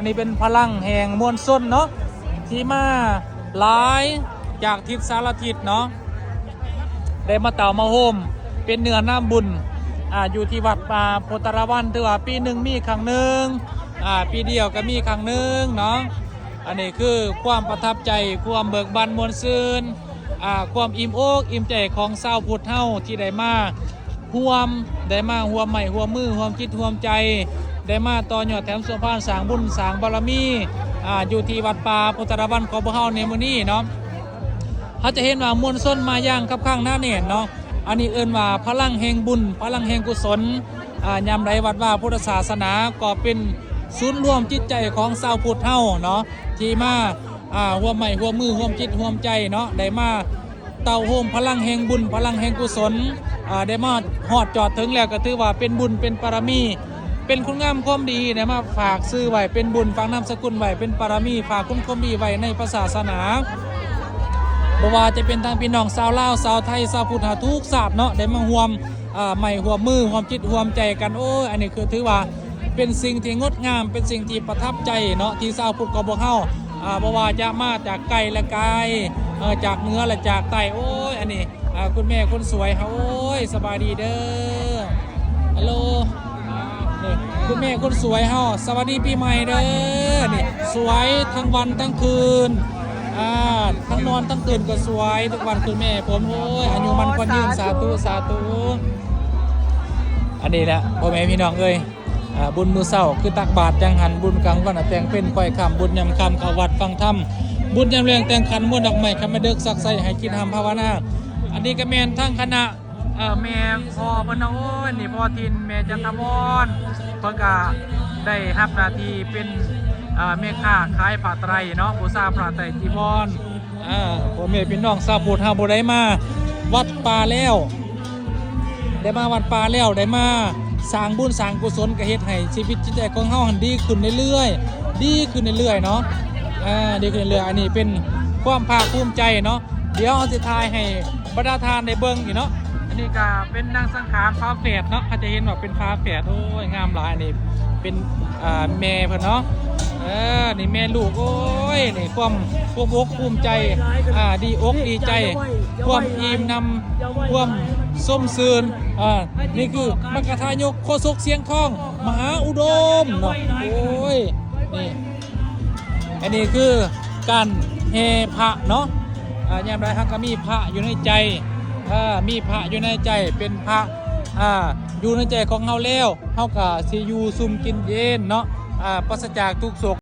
อันนี้เป็นพลังแห่งมวลชนเนาะที่มาหลายจากทิศสารทิศเนาะได้มาเต่ามาโฮมเป็นเนื้อน้ำบุญอยู่ที่วัดป่าโพธารวันถือว่าปีหนึ่งมีครั้งหนึ่งปีเดียวก็มีครั้งหนึ่งเนาะอันนี้คือความประทับใจความเบิกบานมวลซื่นความอิ่มอกอิ่มใจของชาวพุทธเฮาที่ได้มาห่วมใหม่ห่วมมือห่วมคิดห่วมใจได้มาต่อยอดแถมส่วนพานสร้างบุญสร้างบารมีอยู่ที่วัดป่าโพธารวันของพวกเฮาในมื้อนี้เนาะเขาจะเห็นว่ามวลชนมาย่างครับข้างหน้าเน่นเนาะอันนี้เอิ้นว่าพลังแห่งบุญพลังแห่งกุศลยามใดวัดว่าพุทธศาสนาก็เป็นศูนย์รวมจิตใจของชาวพุทธเฮาเนาะที่มาร่วมใหม่ร่วมมือร่วมจิตร่วมใจเนาะได้มาเต่าโฮมพลังแห่งบุญพลังแห่งกุศลได้มาฮอดจอดถึงแล้วก็ถือว่าเป็นบุญเป็นปรมีเป็นคุณงามความดีได้มาฝากซื้อไว้เป็นบุญฝากนามสกุลไว้เป็นปรมีฝากคุณความดีไว้ในศาสนาบ่ว่าจะเป็นทางพี่น้องชาวลาวชาวไทยชาวพุทธทุกศาสตร์เนาะได้มาร่วมใหม่ร่วมมือร่วมจิตร่วมใจกันโอ้ยอันนี้คือถือว่าเป็นสิ่งที่งดงามเป็นสิ่งที่ประทับใจเนาะที่ชาวพุทธของพวกเฮาบ่ว่าจะมาจากไกลและไกลจากเหนือและจากใต้โอ้ยอันนี้คุณแม่คนสวยเฮาโอ้ยสบายดีเด้อฮัลโหลนี่คุณแม่คนสวยเฮาสวัสดีปีใหม่เด้อนี่สวยทั้งวันทั้งคืนทั้งนอนทั้งตื่นก็สวยทุกวันคือแม่ผมโอ้ยอายุมันคนยืนสาธุสาธุอันนี้แหละพ่อแม่พี่น้องเอ้ยบุญมือเศร้าคือตักบาตรจังหันบุญกลางวันแต่งเป็นค่อยคำบุญยำคำเข้าวัดฟังธรรมบุญยำเรียงแต่งขันม้วนดอกไม้คำมาเดึกสักใส่ให้กินทำภาวนาอันนี้ก็แมนทั้งคณะแม่พ่อเพิ่นโอ้ยนี่พ่อทินแม่จันทมรเพิ่นก็ได้รับหน้าที่เป็นแม่ค้าขายผ้าไตรเนาะบูชาผ้าไตรจีวรพ่อแม่พี่น้องชาวพุทธเฮาบ่ได้มาวัดป่าแล้วได้มาวัดป่าแล้วได้มาสร้างบุญสร้างกุศลก็เฮ็ดให้ชีวิตจิตใจของเฮาดีขึ้นเรื่อยๆดีขึ้นเรื่อยๆเนาะดีขึ้นเรื่อยๆอันนี้เป็นความภาคภูมิใจเนาะเดี๋ยวเราจะทายให้บรรดาทานได้เบิ่งอีกเนาะอันนี้ก็เป็นนางสังขารฟ้าแฝดเนาะอาจจะเห็นว่าเป็นฟ้าแฝดโอ้ยงามหลายนี่เป็นแม่เพิ่นเนาะนี่แม่ลูกโอ้ยนี่ความอกภูมิใจดีอกดีใจความอิ่มนำความส้มซืนนี่คือมกทายกโคศกเสียงทองมหาอุดมเนาะโอ้ยนี่อันนี้คือการแห่พระเนาะยามใดฮักก็มีพระอยู่ในใจมีพระอยู่ในใจเป็นพระอยู่ในใจของเฮาแล้วเฮาก็สิอยู่ซุ่มกินเย็นเนาะปราศจากทุกโศก